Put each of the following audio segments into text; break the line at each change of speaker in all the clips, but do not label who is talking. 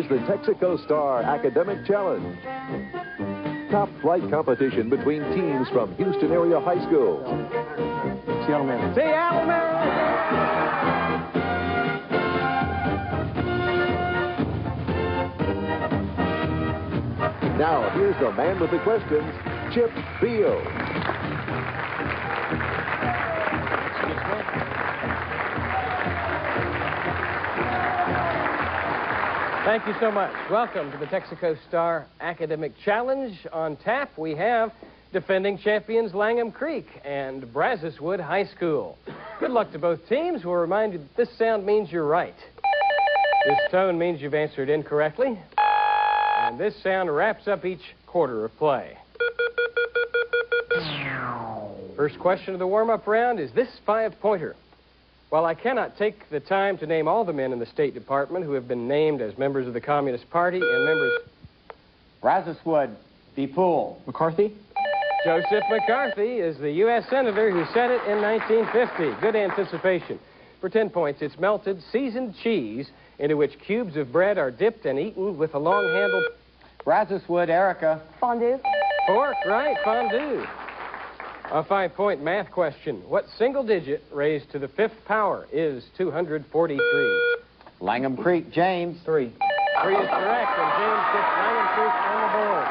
is the Texaco Star Academic Challenge. Top flight competition between teams from Houston-area high schools.
Seattle man.
Seattle man!
Now, here's the man with the questions, Chip Beal.
Thank you so much. Welcome to the Texaco Star Academic Challenge. On tap, we have defending champions Langham Creek and Brazoswood High School. Good luck to both teams. We'll remind you that this sound means you're right. This tone means you've answered incorrectly. And this sound wraps up each quarter of play. First question of the warm-up round is this 5-pointer. While I cannot take the time to name all the men in the State Department who have been named as members of the Communist Party and members...
Brazoswood v. Poole.
McCarthy? Joseph McCarthy is the U.S. Senator who said it in 1950. Good anticipation. For 10 points, it's melted seasoned cheese into which cubes of bread are dipped and eaten with a long-handled...
Brazoswood, Erica.
Fondue.
Pork, right, fondue. A 5-point math question. What single digit raised to the 5th power is 243?
Langham Creek, James.
3. 3 is correct, and James gets Langham Creek on the board.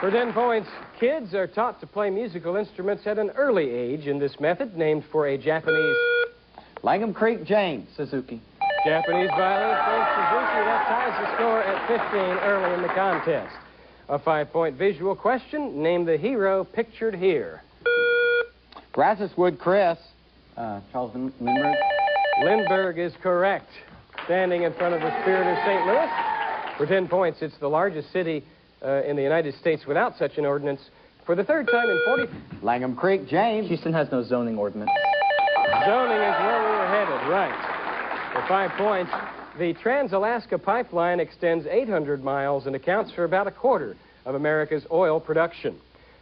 For 10 points, kids are taught to play musical instruments at an early age in this method, named for a Japanese...
Langham Creek, James.
Suzuki. Japanese violinist named Suzuki. That ties the score at 15 early in the contest. A 5-point visual question. Name the hero pictured here.
Brazoswood, Chris. Charles Lindbergh.
Lindbergh is correct. Standing in front of the Spirit of St. Louis. For 10 points, it's the largest city in the United States without such an ordinance. For the third time in 40...
Langham Creek, James.
Houston has no zoning ordinance.
Zoning is where we were headed, right. For 5 points, the Trans-Alaska Pipeline extends 800 miles and accounts for about a quarter of America's oil production.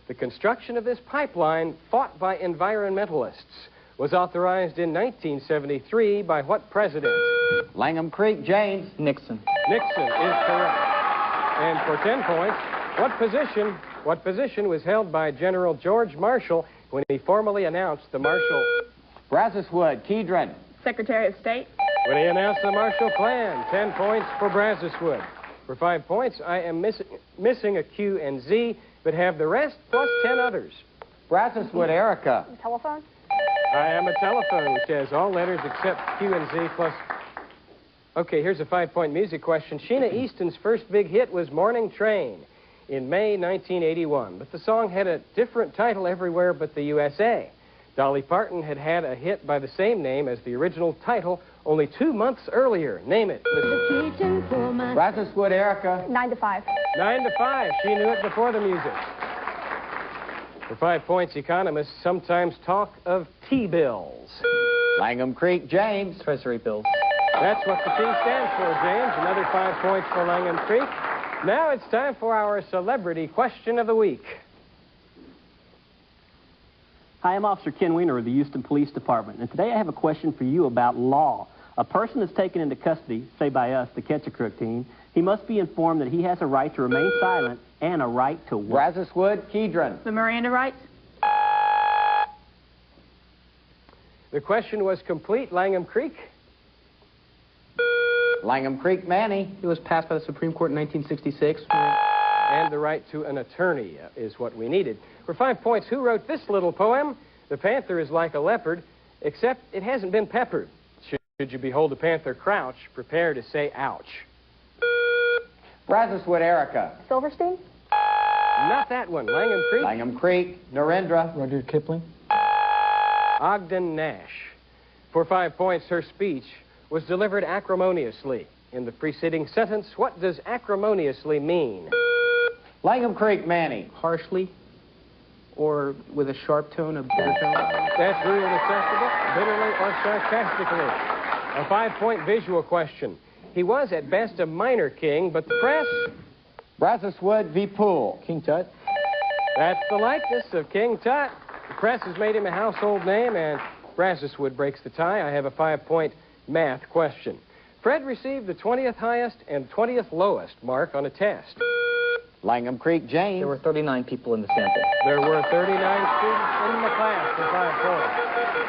The construction of this pipeline, fought by environmentalists, was authorized in 1973 by what president?
Langham Creek, James.
Nixon.
Nixon is correct. And for 10 points, what position was held by General George Marshall when he formally announced the Marshall...
Brazoswood, Kedron.
Secretary of State.
When he announced the Marshall Plan. 10 points for Brazoswood. For 5 points, I am missing a Q and Z, but have the rest plus 10 others.
Brazoswood, Erica.
Telephone.
I am a telephone, which has all letters except Q and Z plus... Okay, here's a 5-point music question. Sheena Easton's first big hit was Morning Train in May 1981, but the song had a different title everywhere but the USA. Dolly Parton had had a hit by the same name as the original title only 2 months earlier. Name it.
Brazoswood, Erica.
9 to 5.
9 to 5. She knew it before the music. For 5 points, economists sometimes talk of T-bills.
Langham Creek, James.
Treasury bills.
That's what the T stands for, James. Another 5 points for Langham Creek. Now it's time for our celebrity question of the week.
Hi, I'm Officer Ken Weiner of the Houston Police Department, and today I have a question for you about law. A person is taken into custody, say by us, the Catch-a-Crook team. He must be informed that he has a right to remain silent and a right to what?
Brazoswood, Kedron.
The Miranda rights.
The question was complete. Langham Creek.
Langham Creek, Manny.
It was passed by the Supreme Court in 1966.
And the right to an attorney is what we needed. For 5 points, who wrote this little poem? The panther is like a leopard, except it hasn't been peppered. Should you behold a panther crouch, prepare to say ouch.
Brazoswood, Erica.
Silverstein.
Not that one. Langham Creek.
Langham Creek, Narendra.
Rudyard Kipling.
Ogden Nash. For 5 points, her speech was delivered acrimoniously. In the preceding sentence, what does acrimoniously mean?
Langham Creek, Manny.
Harshly or with a sharp tone, a bitter tone.
That's rude and acceptable, bitterly or sarcastically. A 5-point visual question. He was at best a minor king, but the press...
Brazoswood v. Poole.
King Tut.
That's the likeness of King Tut. The press has made him a household name, and Brazoswood breaks the tie. I have a 5-point math question. Fred received the 20th highest and 20th lowest mark on a test.
Langham Creek, James.
There were 39 people in the sample.
There were 39 students in the class for 5 points.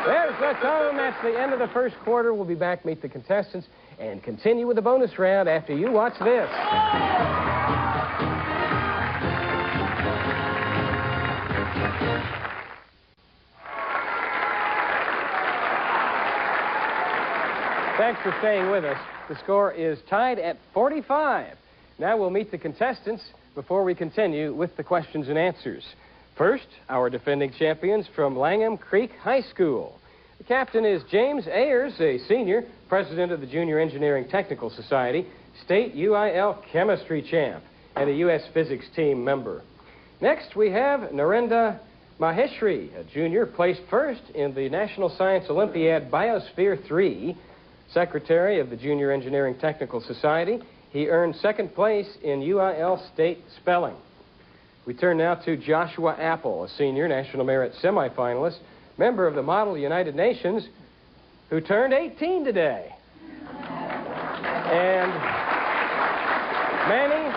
There's the tone. That's the end of the first quarter. We'll be back, meet the contestants, and continue with the bonus round after you watch this. Thanks for staying with us. The score is tied at 45. Now we'll meet the contestants before we continue with the questions and answers. First, our defending champions from Langham Creek High School. The captain is James Ayers, a senior, president of the Junior Engineering Technical Society, state UIL chemistry champ, and a U.S. physics team member. Next, we have Narendra Maheshri, a junior, placed first in the National Science Olympiad Biosphere 3, secretary of the Junior Engineering Technical Society. He earned second place in UIL state spelling. We turn now to Joshua Apple, a senior, National Merit semifinalist, member of the Model United Nations, who turned 18 today. And Manny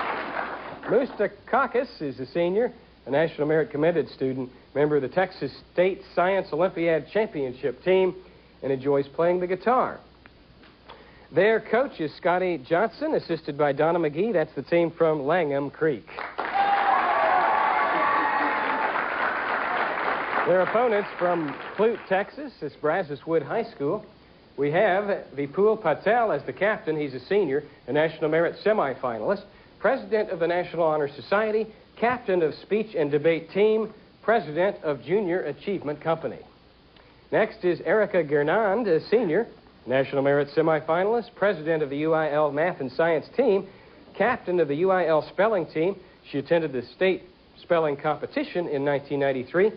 Mustakakis is a senior, a National Merit Commended student, member of the Texas State Science Olympiad Championship team, and enjoys playing the guitar. Their coach is Scotty Johnson, assisted by Donna McGee. That's the team from Langham Creek. Their opponents from Clute, Texas, is Brazoswood High School. We have Vipul Patel as the captain. He's a senior, a National Merit semifinalist, president of the National Honor Society, captain of speech and debate team, president of Junior Achievement Company. Next is Erica Gernand, a senior, National Merit semifinalist, president of the UIL Math and Science team, captain of the UIL spelling team. She attended the state spelling competition in 1993,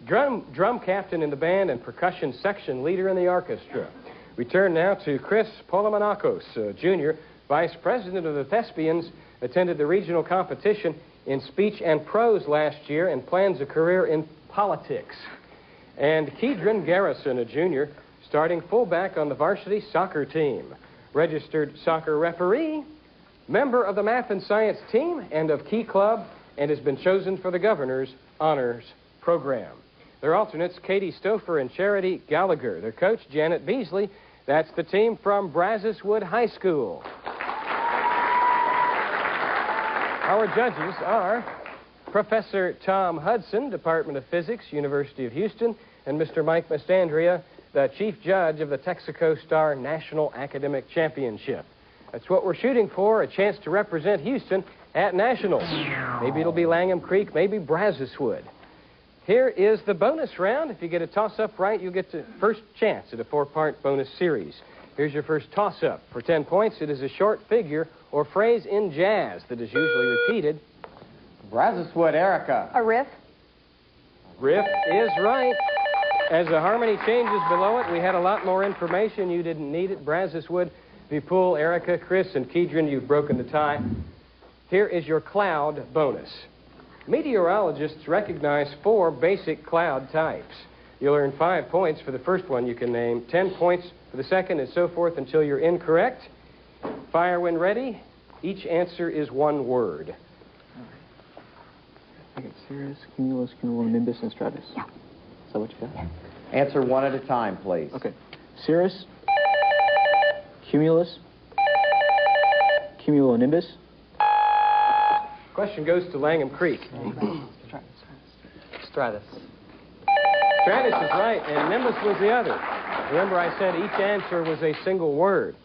drum captain in the band and percussion section leader in the orchestra. We turn now to Chris Polomonakos, junior, vice president of the Thespians, attended the regional competition in speech and prose last year and plans a career in politics. And Keedron Garrison, a junior, starting fullback on the varsity soccer team, registered soccer referee, member of the Math and Science team and of Key Club, and has been chosen for the Governor's Honors Program. Their alternates, Katie Stouffer and Charity Gallagher. Their coach, Janet Beasley. That's the team from Brazoswood High School. Our judges are Professor Tom Hudson, Department of Physics, University of Houston, and Mr. Mike Mastandrea, the chief judge of the Texaco Star National Academic Championship. That's what we're shooting for, a chance to represent Houston at Nationals. Maybe it'll be Langham Creek, maybe Brazoswood. Here is the bonus round. If you get a toss-up right, you'll get the first chance at a 4-part bonus series. Here's your first toss-up. For 10 points, it is a short figure or phrase in jazz that is usually repeated.
Brazoswood, Erica.
A riff.
Riff is right. As the harmony changes below it, we had a lot more information. You didn't need it. Brazoswood, Vipul, Erica, Chris, and Keedron, you've broken the tie. Here is your cloud bonus. Meteorologists recognize 4 basic cloud types. You'll earn 5 points for the first one you can name, 10 points for the second, and so forth until you're incorrect. Fire when ready. Each answer is one word.
I got cirrus, cumulus, cumulonimbus, and stratus.
Yeah.
Is that what you got? Yeah.
Answer one at a time, please.
Okay. Cirrus, cumulus, cumulonimbus.
Question goes to Langham Creek.
Stratus.
Stratus is right, and nimbus was the other. Remember I said each answer was a single word.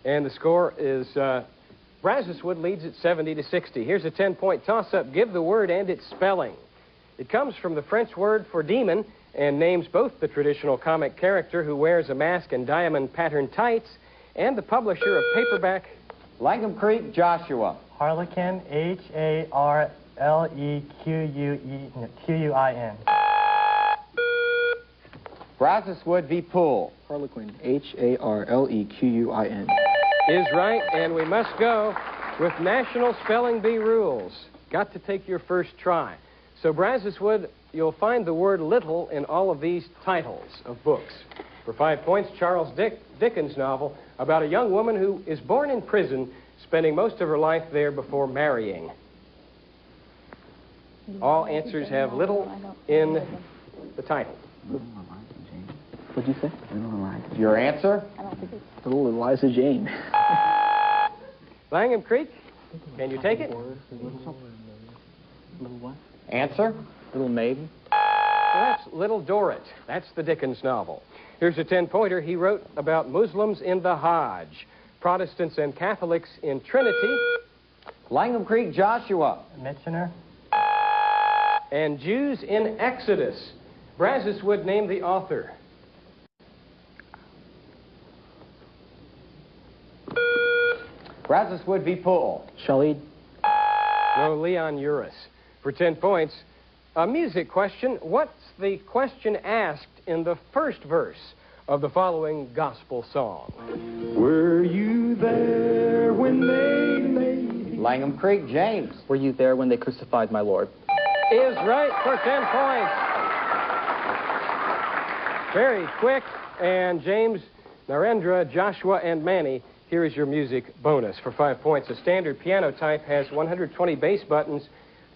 And the score is Brazoswood leads at 70-60. Here's a 10-point toss-up. Give the word and its spelling. It comes from the French word for demon and names both the traditional comic character who wears a mask and diamond-patterned tights and the publisher of paperback.
Langham Creek, Joshua.
Harlequin, Harlequin.
Brazoswood, Vipul.
Harlequin, Harlequin.
Is right, and we must go with National Spelling Bee rules. Got to take your first try. So, Brazoswood, you'll find the word little in all of these titles of books. For 5 points, Charles Dickens' novel, about a young woman who is born in prison, spending most of her life there before marrying? All answers have little in the title.
What'd you say?
Your answer?
Little Eliza Jane.
Langham Creek, can you take it?
Little what?
Answer?
Little Maid.
Well, that's Little Dorrit. That's the Dickens novel. Here's a 10-pointer. He wrote about Muslims in the Hajj, Protestants and Catholics in Trinity,
Langham Creek, Joshua.
Mitchener, and Jews in Exodus. Brazoswood named the author.
Brazoswood v. Poole.
Shalid.
No, Leon Uris. For 10 points, a music question. What's the question asked in the first verse of the following gospel song?
Were you there when they made...
Langham Creek, James.
Were you there when they crucified my Lord?
Is right for 10 points. Very quick. And James, Narendra, Joshua, and Manny, here is your music bonus for 5 points. A standard piano type has 120 bass buttons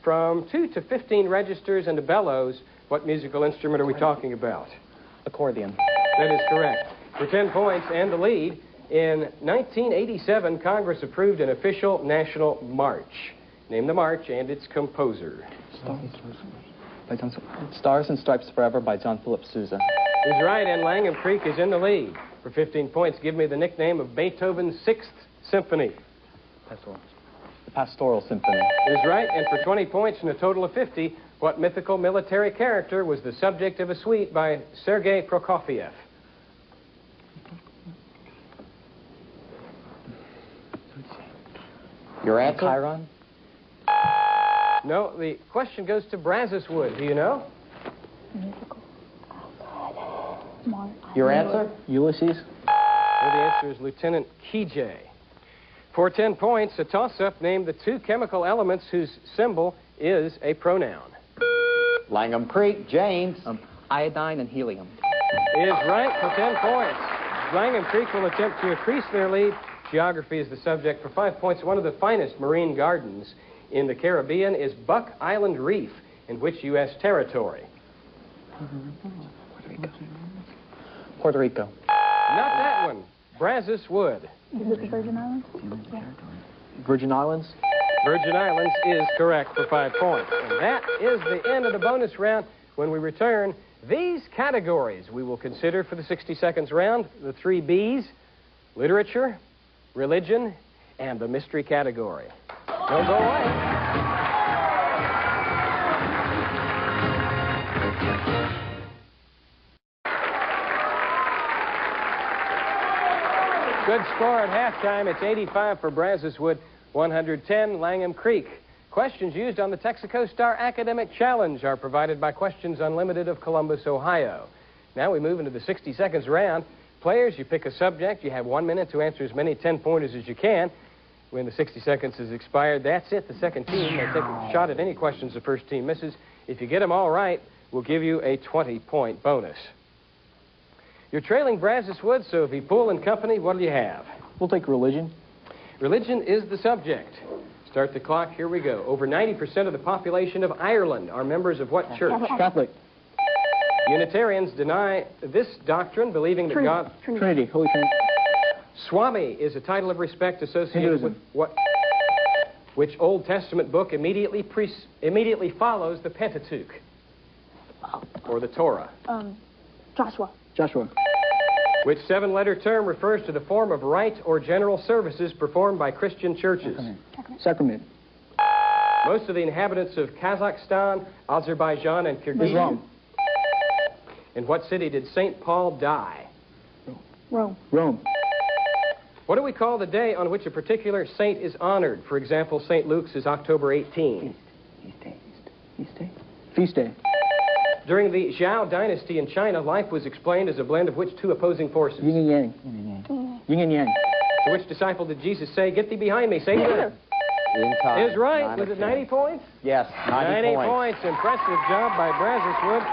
from 2 to 15 registers and a bellows. What musical instrument are we talking about?
Accordion.
That is correct. For 10 points and the lead, in 1987, Congress approved an official national march. Name the march and its composer.
Stars and Stripes Forever by John Philip Sousa.
Is right, and Langham Creek is in the lead. For 15 points, give me the nickname of Beethoven's 6th Symphony.
The Pastoral Symphony.
Is right, and for 20 points and a total of 50, what mythical military character was the subject of a suite by Sergei Prokofiev?
Your answer?
Chiron.
No, the question goes to Brazoswood. Do you know?
Your answer?
Ulysses.
Well, the answer is Lieutenant Kijay. For 10 points, a toss-up. Name the two chemical elements whose symbol is a pronoun.
Langham Creek, James.
Iodine and helium.
Is right for 10 points. Langham Creek will attempt to increase their lead. Geography is the subject. For 5 points, one of the finest marine gardens in the Caribbean is Buck Island Reef. In which U.S. territory?
Puerto Rico.
Not that one. Brazoswood.
Is it the Virgin Islands?
Virgin Islands.
Virgin Islands is correct for 5 points. And that is the end of the bonus round. When we return, these categories we will consider for the 60 seconds round. The 3 B's: literature, religion, and the mystery category. Don't go away. Good score at halftime. It's 85 for Brazoswood, 110 Langham Creek. Questions used on the Texaco Star Academic Challenge are provided by Questions Unlimited of Columbus, Ohio. Now we move into the 60 seconds round. Players, you pick a subject. You have 1 minute to answer as many 10-pointers as you can. When the 60 seconds has expired, that's it. The second team may take a shot at any questions the first team misses. If you get them all right, we'll give you a 20-point bonus. You're trailing Brazoswood, so if you pull in company, what do you have?
We'll take religion.
Religion is the subject. Start the clock. Here we go. Over 90% of the population of Ireland are members of what church?
Catholic.
Unitarians deny this doctrine, believing that God...
Trinity. Holy Trinity.
Swami is a title of respect associated
Hinduism.
with what? Which Old Testament book immediately follows the Pentateuch? Or the Torah?
Joshua.
Joshua.
Which 7-letter term refers to the form of rite or general services performed by Christian churches?
Sacrament.
Most of the inhabitants of Kazakhstan, Azerbaijan, and Kyrgyzstan.
Islam.
In what city did St. Paul die?
Rome.
Rome.
What do we call the day on which a particular saint is honored? For example, St. Luke's is October 18.
Feast day.
During the Zhao dynasty in China, life was explained as a blend of which two opposing forces?
Yin and yang. Yin and yang.
To which disciple did Jesus say, "Get thee behind me, Satan"? Is right. Was it 90 points?
Yes, 90
points. Impressive job by Brazoswood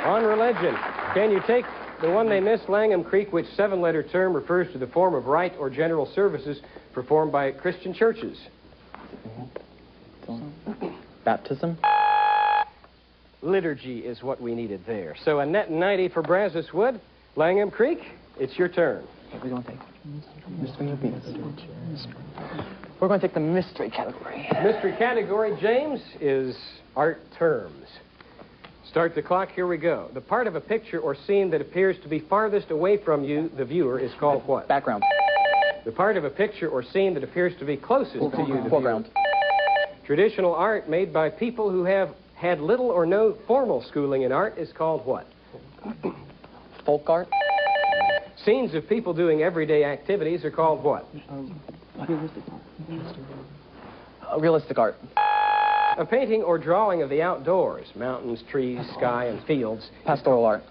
on religion. Can you take The one they missed, Langham Creek, which 7-letter term refers to the form of rite or general services performed by Christian churches?
Baptism.
Liturgy is what we needed there. So a net 90 for Brazoswood. Langham Creek, it's your turn.
We're going to take We're going to take the mystery category.
Mystery category, James, is art terms. Start the clock. Here we go. The part of a picture or scene that appears to be farthest away from you, the viewer, is called what?
Background.
The part of a picture or scene that appears to be closest to you, the
Foreground.
viewer. Traditional art made by people who have had little or no formal schooling in art is called what?
Folk art.
Scenes of people doing everyday activities are called what?
Realistic art.
A painting or drawing of the outdoors, mountains, trees, sky, and fields.
Pastoral art.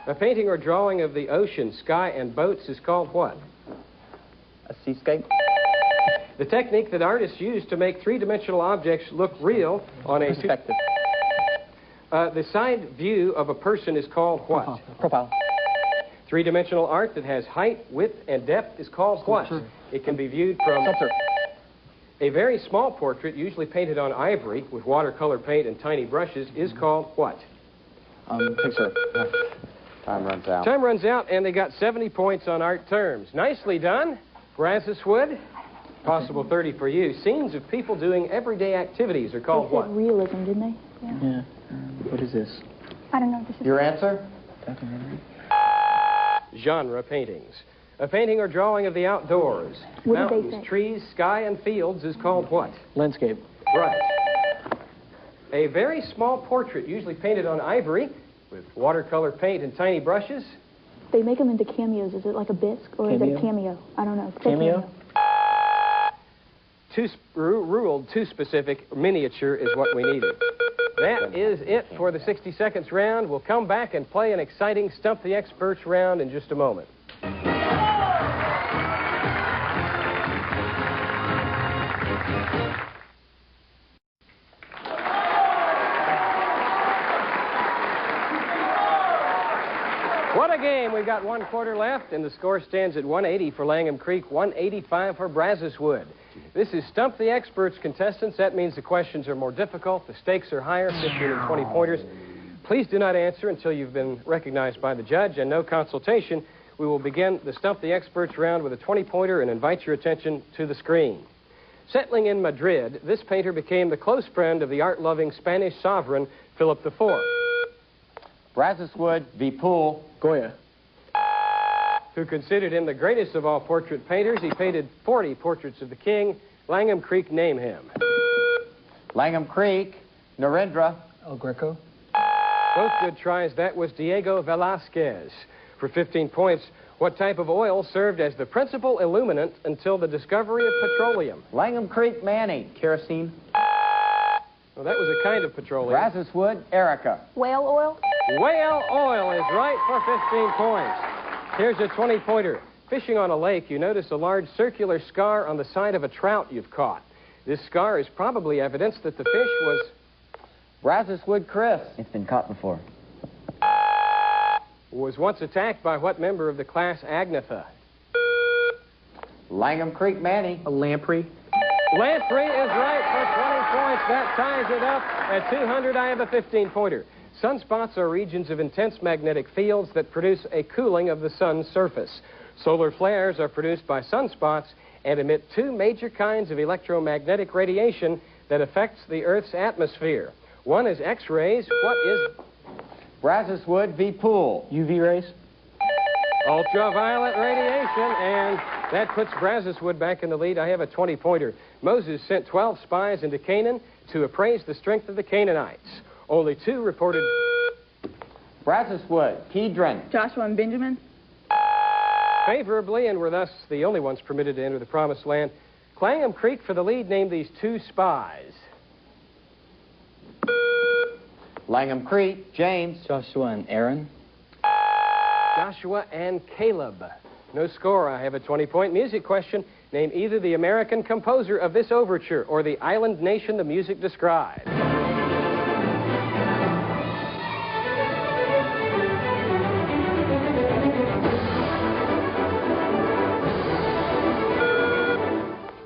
A painting or drawing of the ocean, sky, and boats is called what?
A seascape.
The technique that artists use to make three-dimensional objects look real on a...
Perspective.
The side view of a person is called what?
Profile.
Three-dimensional art that has height, width, and depth is called what? It can be viewed from...
Sculpture.
A very small portrait, usually painted on ivory with watercolor paint and tiny brushes, is called what?
Picture.
Time runs out.
Time runs out, and they got 70 points on art terms. Nicely done. Brazoswood, possible 30 for you. Scenes of people doing everyday activities are called
They said
what?
realism, didn't they?
Yeah. What is this?
I don't know. This is
Your answer?
Documentary.
Genre paintings. A painting or drawing of the outdoors.
What did they
Mountains,
say?
trees, sky, and fields is called what?
Landscape.
Right. A very small portrait, usually painted on ivory with watercolor paint and tiny brushes.
They make them into cameos. Is it like a bisque or is it a cameo? I don't know. Say
Cameo?
Ruled too specific, miniature is what we needed. That is it for the 60 seconds round. We'll come back and play an exciting Stump the Experts round in just a moment. What a game. We've got 1 quarter left, and the score stands at 180 for Langham Creek, 185 for Brazoswood. This is Stump the Experts, contestants. That means the questions are more difficult, the stakes are higher, 15 and 20 pointers. Please do not answer until you've been recognized by the judge, and no consultation. We will begin the Stump the Experts round with a 20-pointer and invite your attention to the screen. Settling in Madrid, this painter became the close friend of the art-loving Spanish sovereign, Philip IV.
Brazoswood v. Poole.
Goya.
Who considered him the greatest of all portrait painters. He painted 40 portraits of the king. Langham Creek, name him.
Langham Creek. Narendra.
El Greco.
Both good tries. That was Diego Velázquez. For 15 points, what type of oil served as the principal illuminant until the discovery of petroleum?
Langham Creek Manning.
Kerosene.
Well, that was a kind of petroleum.
Brazoswood Erica.
whale oil.
Whale oil is right for 15 points. Here's a 20-pointer. Fishing on a lake, you notice a large circular scar on the side of a trout you've caught. This scar is probably evidence that the fish was...
Brazoswood Chris.
It's been caught before.
Was once attacked by what member of the class Agnatha?
Langham Creek Manning.
A lamprey.
Lamprey is right for 20 points. That ties it up at 200. I have a 15-pointer. Sunspots are regions of intense magnetic fields that produce a cooling of the sun's surface. Solar flares are produced by sunspots and emit two major kinds of electromagnetic radiation that affects the Earth's atmosphere. One is X-rays. What is...
Brazoswood v. Poole.
UV rays.
Ultraviolet radiation, and that puts Brazoswood back in the lead. I have a 20-pointer. Moses sent 12 spies into Canaan to appraise the strength of the Canaanites. Only 2 reported...
Brazoswood. Kedron.
Joshua and Benjamin.
favorably and were thus the only ones permitted to enter the Promised Land. Langham Creek for the lead named these 2 spies.
Langham Creek, James.
Joshua and Aaron.
Joshua and Caleb. No score. I have a 20-point music question. Name either the American composer of this overture or the island nation the music describes.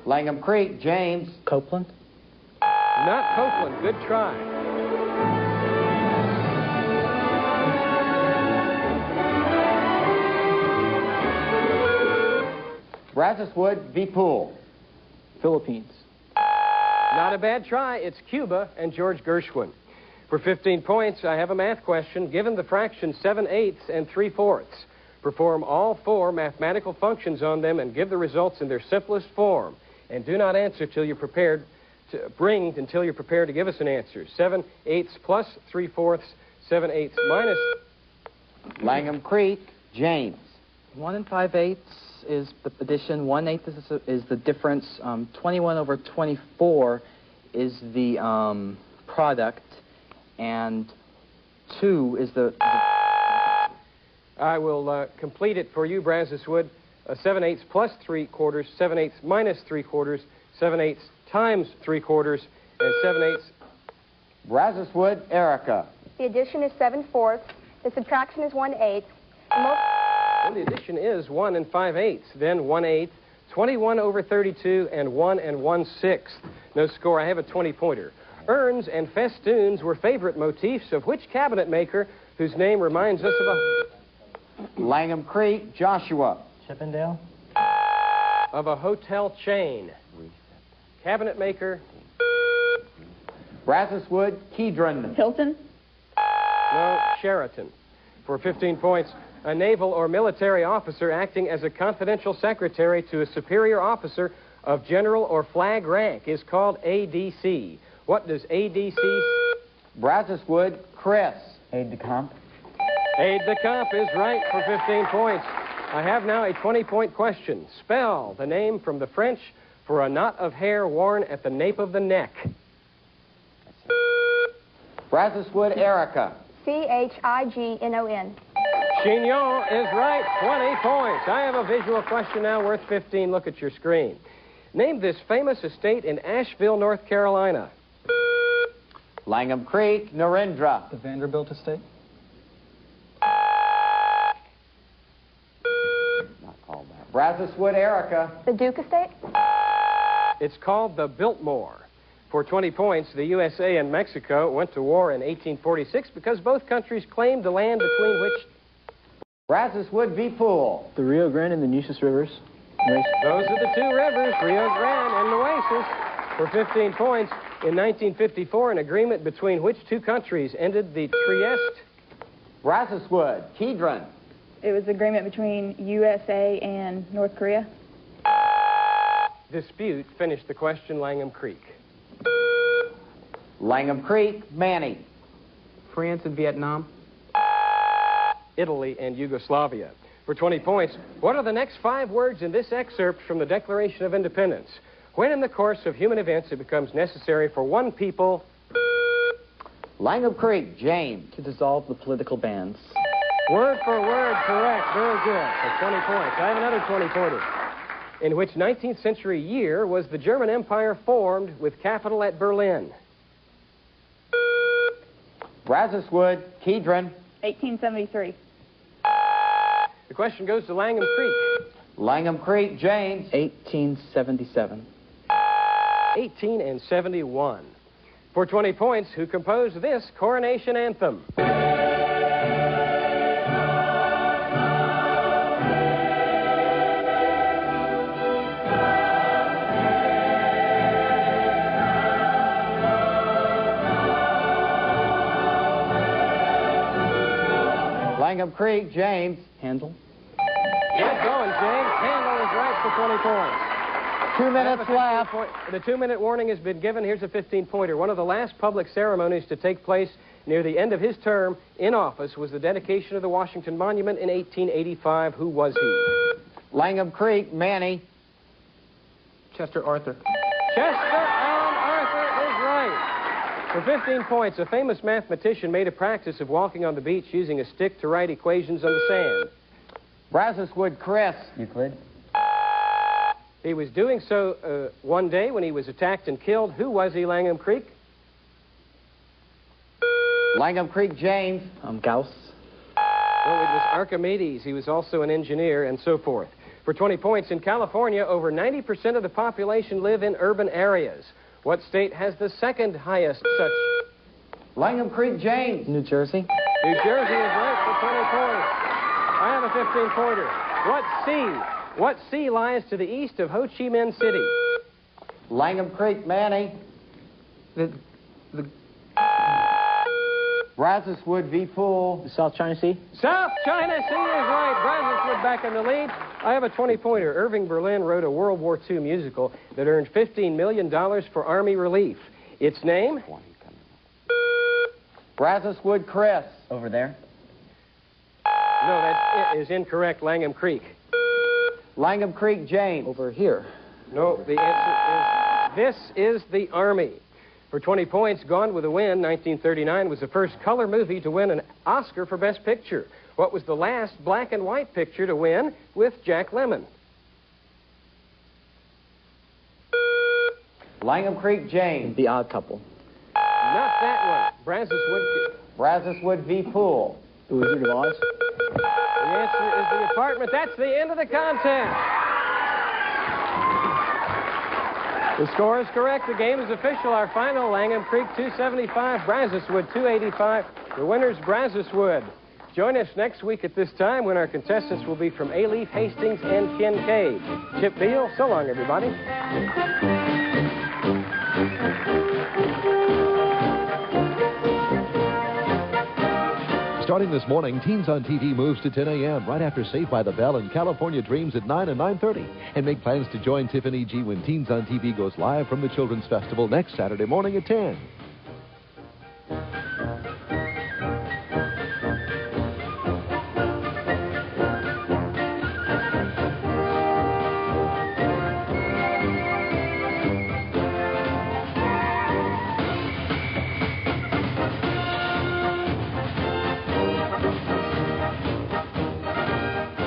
Langham Creek, James.
Copeland.
Not Copeland. Good try.
Brazoswood v. Poole.
Philippines.
Not a bad try. It's Cuba and George Gershwin. For 15 points, I have a math question. Given the fractions 7/8 and 3/4, perform all 4 mathematical functions on them and give the results in their simplest form. And do not answer till you're prepared until you're prepared to give us an answer. 7/8 plus 3/4, 7/8 minus.
Langham Creek, James.
1 and 5/8 is the addition. 1/8 is the difference. 21 over 24 is the product, and 2 is the
I will complete it for you, Brazoswood. 7/8 plus 3/4, 7/8 minus 3/4, 7/8 times 3/4, and 7/8.
Brazoswood, Erica.
The addition is 7/4. The subtraction is 1/8.
Well, the addition is 1 and 5/8, then 1/8, 21 over 32, and 1 1/6. No score. I have a 20-pointer. Urns and festoons were favorite motifs of which cabinet maker whose name reminds us of a...
Langham Creek, Joshua.
Chippendale.
Of a hotel chain. Cabinet maker.
Brazoswood, Kedron.
Hilton.
No, Sheraton. For 15 points, a naval or military officer acting as a confidential secretary to a superior officer of general or flag rank is called ADC. What does ADC?
Brazoswood, Chris.
Aide-de-camp.
Aide-de-camp is right for 15 points. I have now a 20-point question. Spell the name from the French for a knot of hair worn at the nape of the neck.
Brazoswood, Erica.
Chignon.
Chignon is right, 20 points. I have a visual question now worth 15. Look at your screen. Name this famous estate in Asheville, North Carolina.
Langham Creek, Narendra.
The Vanderbilt estate.
Not called that. Brazoswood, Erica.
The Duke estate.
It's called the Biltmore. For 20 points, the USA and Mexico went to war in 1846 because both countries claimed the land between which...
Brazoswood v. Poole.
The Rio Grande and the Nueces rivers.
Those are the 2 rivers, Rio Grande and Nueces. For 15 points, in 1954, an agreement between which 2 countries ended the Trieste?
Brazoswood, Kedron.
It was the agreement between USA and North Korea.
Dispute finished the question, Langham Creek.
Langham Creek, Manny.
France and Vietnam.
Italy and Yugoslavia. For 20 points, what are the next 5 words in this excerpt from the Declaration of Independence? When in the course of human events it becomes necessary for one people...
Langham Creek, James.
To dissolve the political bands.
Word for word, correct. Very good. For 20 points. I have another 20-pointer. In which 19th century year was the German Empire formed with capital at Berlin?
Brazoswood, Kedron.
1873.
The question goes to Langham Creek.
Langham Creek, James.
1877.
1871. For 20 points, who composed this coronation anthem?
Langham Creek, James.
Handel.
Good going, James. Handel is right for 20 points.
2 minutes left.
The 2-minute warning has been given. Here's a 15-pointer. One of the last public ceremonies to take place near the end of his term in office was the dedication of the Washington Monument in 1885. Who was he?
Langham Creek, Manny.
Chester Arthur.
Chester Allen Arthur is right. For 15 points, a famous mathematician made a practice of walking on the beach using a stick to write equations on the sand.
Brazoswood, Chris.
Euclid.
He was doing so one day when he was attacked and killed. Who was he, Langham Creek?
Langham Creek, James.
Gauss.
Well, it was Archimedes. He was also an engineer and so forth. For 20 points, in California, over 90% of the population live in urban areas. What state has the second highest such?
Langham Creek, James.
New Jersey.
New Jersey is right for 20 points. I have a 15-pointer. What sea lies to the east of Ho Chi Minh City?
Langham Creek, Manny.
The
Brazoswood v. Pool.
The South China Sea.
South China Sea is right. Brazoswood back in the lead. I have a 20-pointer. Irving Berlin wrote a World War II musical that earned $15 million for Army relief. Its name?
Brazoswood, Chris.
Over there.
No, that is incorrect. Langham Creek.
Langham Creek, James.
over here.
No, the answer is this is the Army. For 20 points, Gone with the Wind, 1939, was the first color movie to win an Oscar for Best Picture. What was the last black and white picture to win with Jack Lemmon?
Langham Creek, James.
The Odd Couple.
Not that one.
Brazoswood v. Pool.
The Wizard of Oz.
The answer is The Apartment. That's the end of the contest. The score is correct. The game is official. Our final, Langham Creek 275, Brazoswood 285. The winner's Brazoswood. Join us next week at this time when our contestants will be from A-Leaf, Hastings, and Kincaid. Chip Beal, so long, everybody.
Starting this morning, Teens on TV moves to 10 a.m. right after Saved by the Bell and California Dreams at 9 and 9:30. And make plans to join Tiffany G when Teens on TV goes live from the Children's Festival next Saturday morning at 10.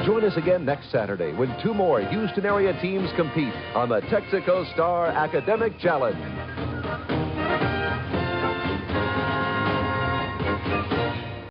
Join us again next Saturday when two more Houston-area teams compete on the Texaco Star Academic Challenge.